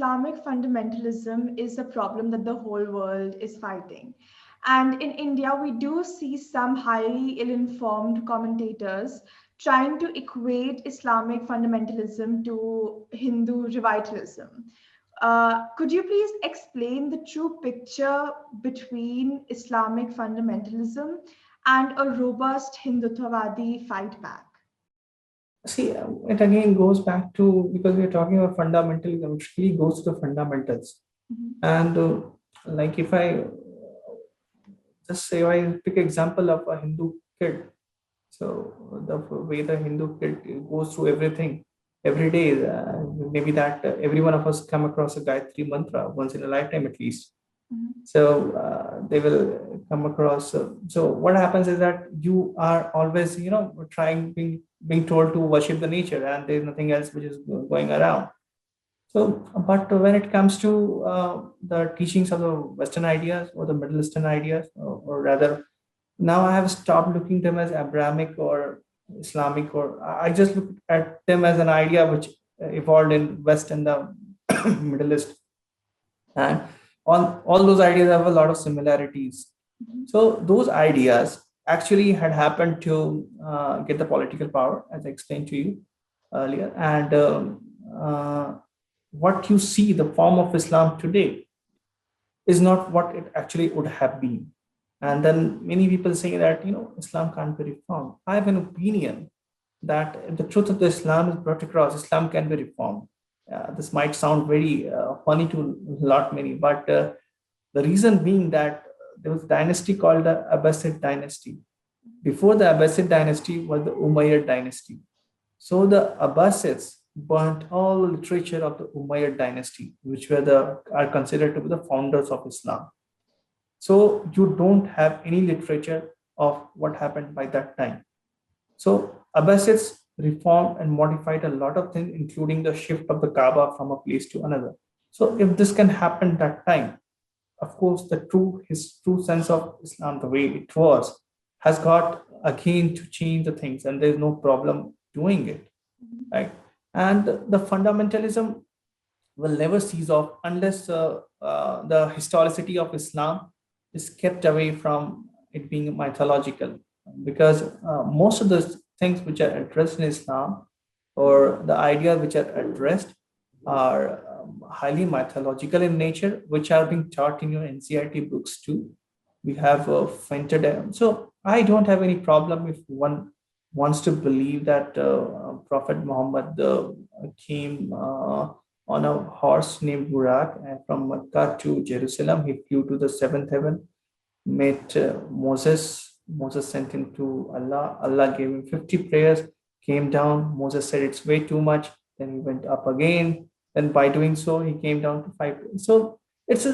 Islamic fundamentalism is a problem that the whole world is fighting. And in India, we do see some highly ill informed commentators trying to equate Islamic fundamentalism to Hindu revitalism. Could you please explain the true picture between Islamic fundamentalism and a robust Hindutvadi fight back? See, it again goes back to, because we're talking about fundamentalism, it really goes to the fundamentals. Mhm. And like if I just say, I pick example of a Hindu kid. So the way the Hindu kid goes through everything every day, maybe that every one of us come across a Gayatri mantra once in a lifetime at least. Mhm. So they will come across. So what happens is that you are always, trying being told to worship the nature, and there's nothing else which is going around. So, but when it comes to the teachings of the Western ideas or the Middle Eastern ideas, or rather, now I have stopped looking them as Abrahamic or Islamic, or I just look at them as an idea which evolved in West and the Middle East, and all those ideas have a lot of similarities. Mhm. So those ideas actually had happened to get the political power, as I explained to you earlier, and uh, what you see, the form of Islam today, is not what it actually would have been. And then many people say that Islam can't be reformed. I have an opinion that the truth of the Islam is brought across. Islam can be reformed. This might sound very funny to a lot many, but the reason being that there was a dynasty called the Abbasid dynasty. Before the Abbasid dynasty was the Umayyad dynasty. So the Abbasids burnt all the literature of the Umayyad dynasty, which are considered to be the founders of Islam. So you don't have any literature of what happened by that time. So Abbasids reformed and modified a lot of things, including the shift of the Kaaba from a place to another. So if this can happen that time, of course, his true sense of Islam, the way it was, has got again to change the things, and there's no problem doing it, right? And the fundamentalism will never cease off unless the historicity of Islam is kept away from it being mythological, because most of the things which are addressed in Islam, or the ideas which are addressed, are highly mythological in nature, which are being taught in your NCRT books too. We have fainted. So I don't have any problem if one wants to believe that Prophet Muhammad came on a horse named Burak, and from Mecca to Jerusalem. He flew to the seventh heaven, met Moses. Moses sent him to Allah. Allah gave him 50 prayers, came down. Moses said it's way too much. Then he went up again. Then by doing so, he came down to five. So it's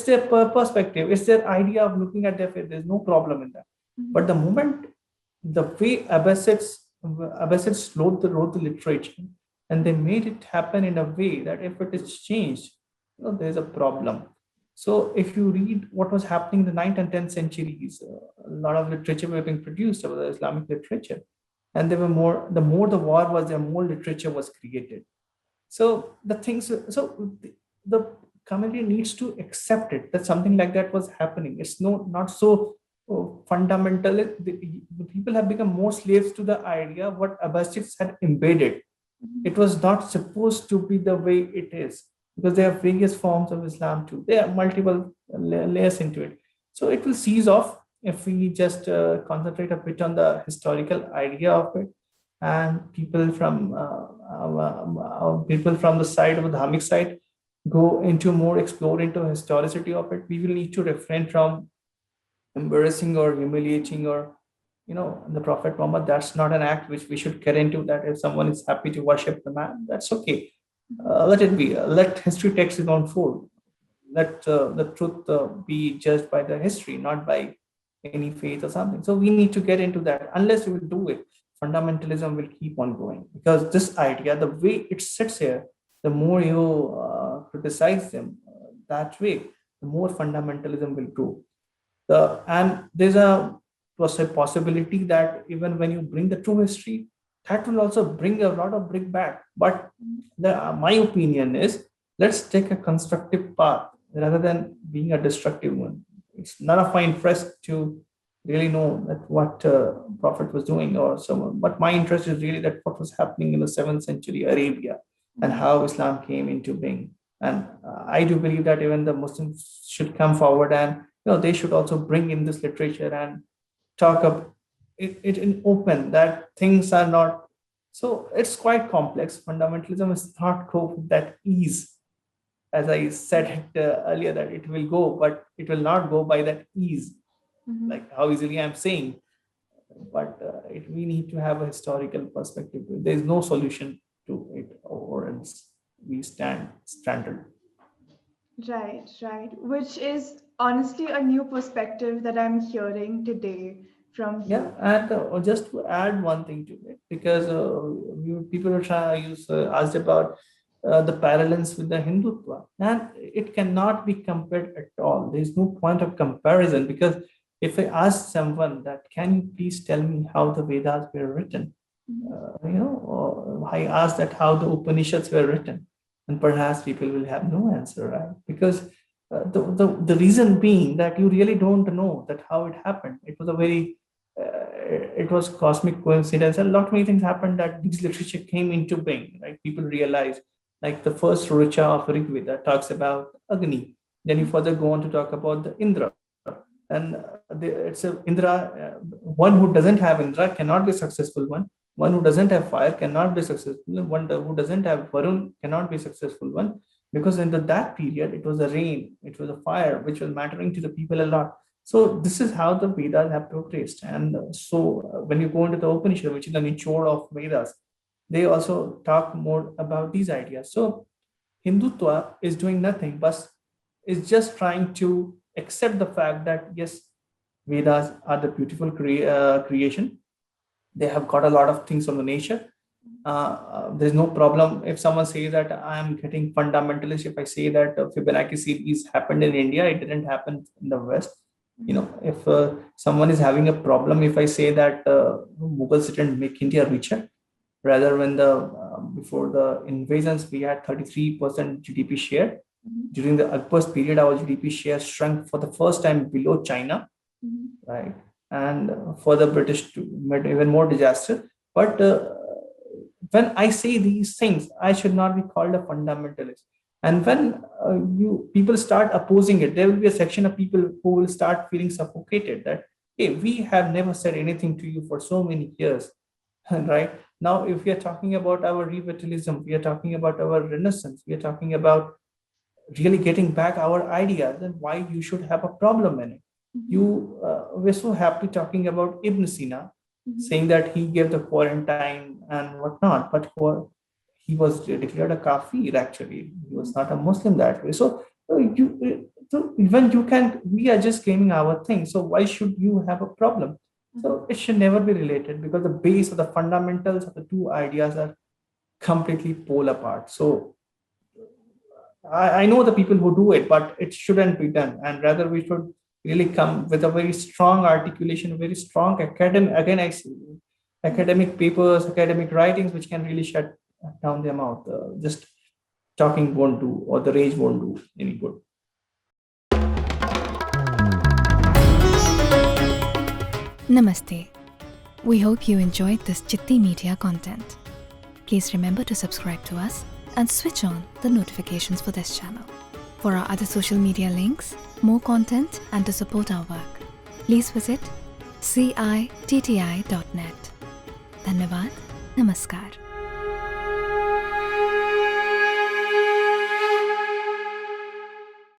their perspective. It's their idea of looking at their faith. There's no problem in that. But the moment, the way Abbasids wrote the literature, and they made it happen in a way that if it is changed, there's a problem. So if you read what was happening in the 9th and 10th centuries, a lot of literature were being produced about the Islamic literature, and there were the more the war was, the more literature was created. So the community needs to accept it, that something like that was happening. It's not so fundamental. The people have become more slaves to the idea what Abbasids had embedded. It was not supposed to be the way it is, because there are various forms of Islam too. There are multiple layers into it. So it will cease off if we just concentrate a bit on the historical idea of it, and people from the side of the Dhamic side go into more explore into historicity of it. We will need to refrain from embarrassing or humiliating, or the Prophet Muhammad. That's not an act which we should get into. That if someone is happy to worship the man, that's okay. Let it be. Let history text it unfold. Let the truth be judged by the history, not by any faith or something. So we need to get into that. Unless we will do it, fundamentalism will keep on going, because this idea, the way it sits here, the more you criticize them that way, the more fundamentalism will grow. And there's a possibility that even when you bring the true history, that will also bring a lot of brick back. But my opinion is let's take a constructive path rather than being a destructive one. It's none of my interest to really know that what Prophet was doing or someone, but my interest is really that what was happening in the 7th century Arabia and how Islam came into being. And I do believe that even the Muslims should come forward and they should also bring in this literature and talk up it in open that things are not so it's quite complex. Fundamentalism is not go with that ease, as I said it earlier, that it will go, but it will not go by that ease, like how easily I'm saying. But we need to have a historical perspective. There is no solution to it, or else we stand stranded. Right, right. Which is honestly a new perspective that I'm hearing today from Yeah, you. and just to add one thing to it, because people are trying to use asked about the parallels with the Hindutva, and it cannot be compared at all. There is no point of comparison because if I ask someone that, can you please tell me how the Vedas were written? I ask that how the Upanishads were written, and perhaps people will have no answer, right? Because the reason being that you really don't know that how it happened. It was a very it was cosmic coincidence. A lot many things happened that these literature came into being. Right? People realized, like the first Richa of Rig Veda talks about Agni. Then you further go on to talk about the Indra, and it's a Indra. One who doesn't have Indra cannot be a successful one. One who doesn't have fire cannot be successful. One who doesn't have Varun cannot be a successful one, because in that period it was a rain, it was a fire, which was mattering to the people a lot. So this is how the Vedas have progressed. And when you go into the Upanishad, which is the nichod of Vedas, they also talk more about these ideas. So Hindutva is doing nothing, but is just trying to accept the fact that yes, Vedas are the beautiful creation. They have got a lot of things from the nature. There's no problem if someone says that I'm getting fundamentalist. If I say that Fibonacci series happened in India, it didn't happen in the West. If someone is having a problem, if I say that Mughals didn't make India richer, rather when before the invasions we had 33% GDP share. During the Akbar's period, our GDP share shrunk for the first time below China, right? And for the British to even more disaster. But when I say these things, I should not be called a fundamentalist. And when people start opposing it, there will be a section of people who will start feeling suffocated that, hey, we have never said anything to you for so many years, right? Now, if we are talking about our revitalism, we are talking about our renaissance, we are talking about really getting back our ideas, then why you should have a problem in it? We're so happy talking about Ibn Sina, saying that he gave the quarantine and whatnot, but he was declared a kafir. Actually, he was not a Muslim that way. So even we are just claiming our thing. So why should you have a problem? So it should never be related, because the base of the fundamentals of the two ideas are completely pole apart. So I know the people who do it, but it shouldn't be done. And rather, we should really come with a very strong articulation, very strong academic papers, academic writings, which can really shut down their mouth. Just talking won't do, or the rage won't do any good. Namaste. We hope you enjoyed this Chitti Media content. Please remember to subscribe to us and switch on the notifications for this channel. For our other social media links, more content, and to support our work, please visit citti.net. Dhanyavad. Namaskar.